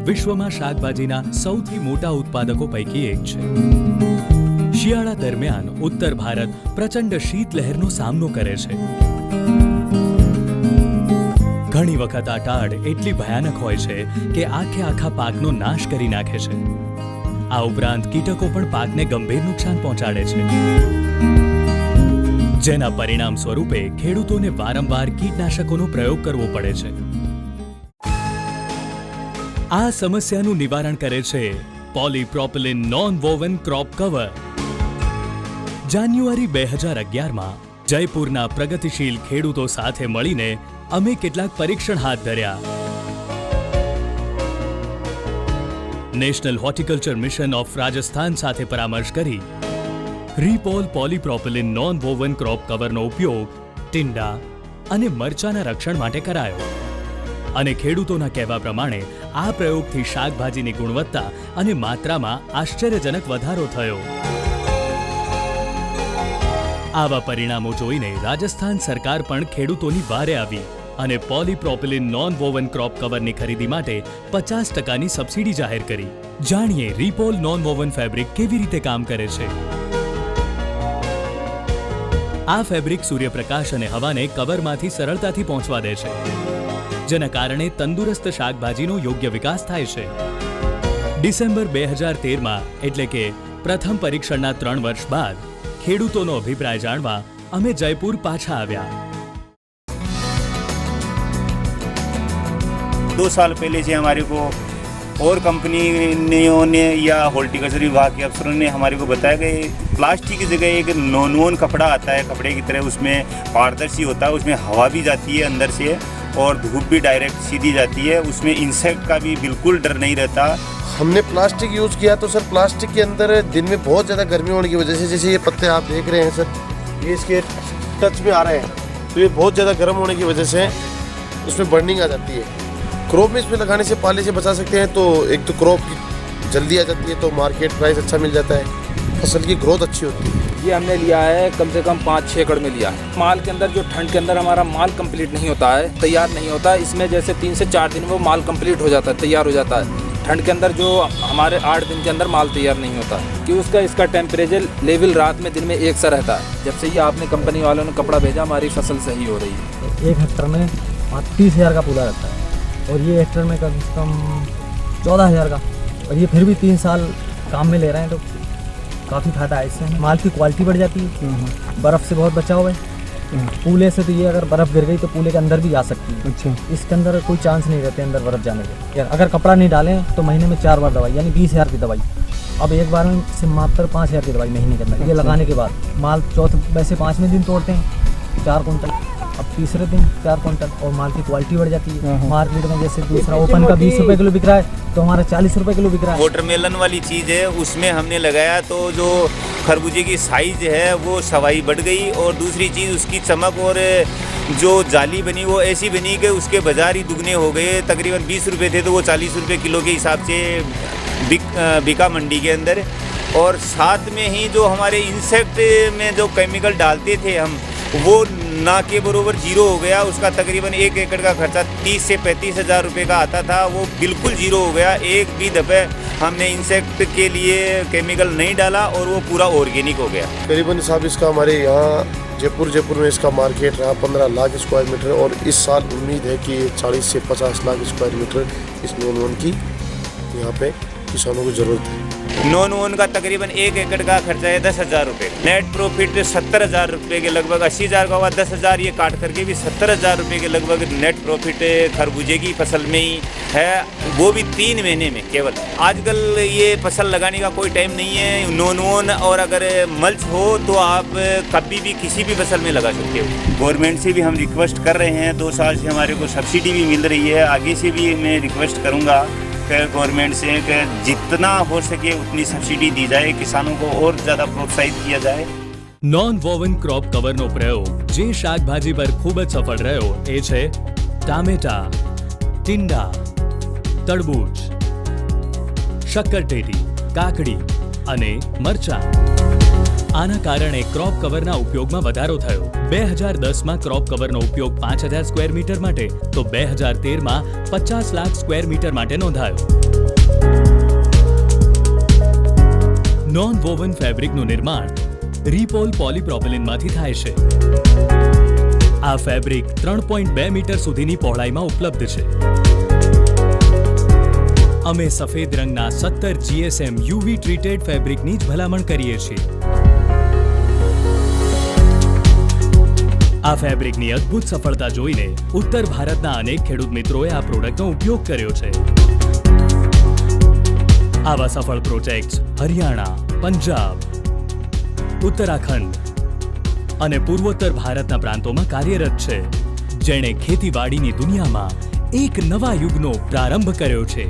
વિશ્વમાં શાકભાજીના સૌથી મોટા ઉત્પાદકો પૈકી એક છે. શિયાળા દરમિયાન ઉત્તર ભારત પ્રચંડ શીતલહેરનો સામનો કરે છે. ઘણી વખત આ ટાઢ એટલી ભયાનક હોય છે કે આખા પાકનો નાશ કરી નાખે છે. આ ઉપરાંત કીટકો પણ પાકને ગંભીર નુકસાન પહોંચાડે છે, જેના પરિણામ સ્વરૂપે ખેડૂતોને વારંવાર કીટનાશકોનો પ્રયોગ કરવો પડે છે. આ સમસ્યાનું નિવારણ કરે છે પોલીપ્રોપિલિન નોન-વોવન ક્રોપ કવર. જાન્યુઆરી 2011માં જયપુરના પ્રગતિશીલ ખેડૂતો સાથે મળીને અમે કેટલાક પરીક્ષણ હાથ ધર્યા. National horticulture mission of Rajasthan સાથે પરામર્શ કરી રીપોલ પોલીપ્રોપિલિન નોન-વોવન ક્રોપ કવરનો ઉપયોગ ટીંડા અને મરચાના રક્ષણ માટે કરાયો. અને ખેડૂતોના કહેવા પ્રમાણે આ પ્રયોગથી શાકભાજીની ગુણવત્તા અને માત્રામાં આશ્ચર્યજનક વધારો થયો. આવા પરિણામો જોઈને રાજસ્થાન સરકાર પણ ખેડૂતોની વારે આવી અને પોલીપ્રોપિલિન નોન-વોવન ક્રોપ કવરની ખરીદી માટે 50%ની સબસિડી જાહેર કરી. જાણીએ રીપોલ નોન-વોવન ફેબ્રિક કેવી રીતે કામ કરે છે. આ ફેબ્રિક સૂર્યપ્રકાશ અને હવાને કવરમાંથી સરળતાથી પહોંચવા દે છે, જેના કારણે તંદુરસ્ત શાકભાજીનો યોગ્ય વિકાસ થાય છે. ડિસેમ્બર 2013માં એટલે કે પ્રથમ પરીક્ષણના 3 વર્ષ બાદ ખેડૂતોનો અભિપ્રાય જાણવા અમે જયપુર પાછા આવ્યા. 2 साल पहले से हमारे को और कंपनियों ने या हॉर्टिकल्चर विभाग के अफसरों ने हमारे को बताया कि प्लास्टिक की जगह एक नॉन कपड़ा आता है, कपड़े की तरह उसमें पारदर्शी होता है, उसमें हवा भी जाती है अंदर से और धूप भी डायरेक्ट सीधी जाती है, उसमें इंसेक्ट का भी बिल्कुल डर नहीं रहता. हमने प्लास्टिक यूज़ किया तो सर प्लास्टिक के अंदर दिन में बहुत ज़्यादा गर्मी होने की वजह से, जैसे ये पत्ते आप देख रहे हैं सर, ये इसके टच में आ रहे हैं तो ये बहुत ज़्यादा गर्म होने की वजह से उसमें बर्निंग आ जाती है. क्रॉप में इसमें लगाने से पाले से बचा सकते हैं. तो एक तो क्रॉप जल्दी आ जाती है तो मार्केट प्राइस अच्छा मिल जाता है, फसल की ग्रोथ अच्छी होती है. ये हमने लिया है कम से कम 5-6 एकड़ में लिया है. माल के अंदर जो ठंड के अंदर हमारा माल कंप्लीट नहीं होता है, तैयार नहीं होता है, इसमें जैसे 3 से 4 दिन में वो माल कंप्लीट हो जाता है, तैयार हो जाता है. ठंड के अंदर जो हमारे 8 दिन के अंदर माल तैयार नहीं होता कि इसका टेम्परेचर लेवल रात में दिन में एक सा रहता है. जब से ये आपने कंपनी वालों ने कपड़ा भेजा हमारी फसल सही हो रही है. 1 हेक्टर में 30,000 का पूरा रहता है और ये हेक्टर में कम से कम 14,000 का, और ये फिर भी 3 साल काम में ले रहे हैं तो काफ़ी फायदा है इससे. माल की क्वालिटी बढ़ जाती है, बर्फ़ से बहुत बचाव है. पूले से तो ये अगर बर्फ़ गिर गई तो पूले के अंदर भी जा सकती है. अच्छा, इसके अंदर कोई चांस नहीं रहते अंदर बर्फ़ जाने के. अगर कपड़ा नहीं डालें तो महीने में 4 बार दवाई, यानी 20,000 की दवाई. अब एक बार में से मात्र 5,000 की दवाई महीने के अंदर. ये लगाने के बाद माल वैसे 5वें दिन तोड़ते हैं 4 कुंटल, अब तीसरे दिन 4 कुंटल, और माल की क्वालिटी बढ़ जाती है. मार्केट में जैसे दूसरा ओपन का 20 रुपये किलो बिक रहा है तो हमारा 40 रुपये किलो बिक रहा है. वाटरमेलन वाली चीज़ है, उसमें हमने लगाया तो जो खरबूजे की साइज है वो सवाई बढ़ गई, और दूसरी चीज़ उसकी चमक और जो जाली बनी वो ऐसी बनी कि उसके बाजार ही दुगने हो गए. तकरीबन 20 रुपये थे तो वो 40 रुपये किलो के हिसाब से बिका मंडी के अंदर. और साथ में ही जो हमारे इंसेक्ट में जो केमिकल डालते थे हम, वो ना के बरोबर जीरो हो गया. उसका तकरीबन 1 एकड़ का खर्चा 30 से 35 हज़ार रुपये का आता था, वो बिल्कुल जीरो हो गया. एक भी दफ़े हमने इंसेक्ट के लिए केमिकल नहीं डाला और वो पूरा ऑर्गेनिक हो गया. करीबन साहब इसका हमारे यहाँ जयपुर में इसका मार्केट रहा 15 लाख स्क्वायर मीटर, और इस साल उम्मीद है कि 40 से 50 लाख स्क्वायर मीटर इस नॉन-वोन की यहाँ पे किसानों को ज़रूरत है. नॉन-वोन का तकरीबन 1 एकड़ का खर्चा है 10,000 रुपये. नेट प्रॉफिट 70,000 रुपये के लगभग, 80,000 का हुआ 10,000, ये काट करके भी 70,000 रुपये के लगभग नेट प्रॉफिट खरबूजे की फसल में ही है, वो भी 3 महीने में केवल. आजकल ये फसल लगाने का कोई टाइम नहीं है. नॉन-वोन और अगर मल्च हो तो आप कभी भी किसी भी फसल में लगा सकते हो. गवर्नमेंट से भी हम रिक्वेस्ट कर रहे हैं, 2 साल से हमारे को सब्सिडी भी मिल रही है. आगे से भी मैं रिक्वेस्ट करूँगा गवर्नमेंट से कि जितना हो सके उतनी सब्सिडी दी जाए, किसानों को और ज़्यादा प्रोत्साहित किया जाए. નોન-વોવન ક્રોપ કવરનો પ્રયોગ જે શાકભાજી પર ખૂબ જ સફળ રહ્યો એ છે ટામેટા, ટીંડા, તરબૂચ, શક્કરટેટી, કાકડી અને મરચાં. આના કારણે ક્રોપ કવરના ઉપયોગમાં વધારો થયો. 2010માં ક્રોપ કવરનો ઉપયોગ 5000 સ્ક્વેર મીટર માટે તો 2013માં 50 લાખ સ્ક્વેર મીટર માટે નોંધાયો. નોન વોવન ફેબ્રિકનું નિર્માણ રીપોલ પોલીપ્રોપિલિનમાંથી થાય છે. આ ફેબ્રિક 3.2 મીટર સુધીની પહોળાઈમાં ઉપલબ્ધ છે. અમે સફેદ રંગના 17 GSM UV ટ્રીટેડ ફેબ્રિકની જ ભલામણ કરીએ છીએ. આ ફેબ્રિકની અદ્ભુત સફળતા જોઈને ઉત્તર ભારતના અનેક ખેડૂત મિત્રોએ આ પ્રોડક્ટનો ઉપયોગ કર્યો છે. આવા સફળ પ્રોજેક્ટ્સ હરિયાણા, પંજાબ, ઉત્તરાખંડ અને પૂર્વોત્તર ભારતના પ્રાંતોમાં કાર્યરત છે, જેણે ખેતીવાડીની દુનિયામાં એક નવા યુગનો પ્રારંભ કર્યો છે.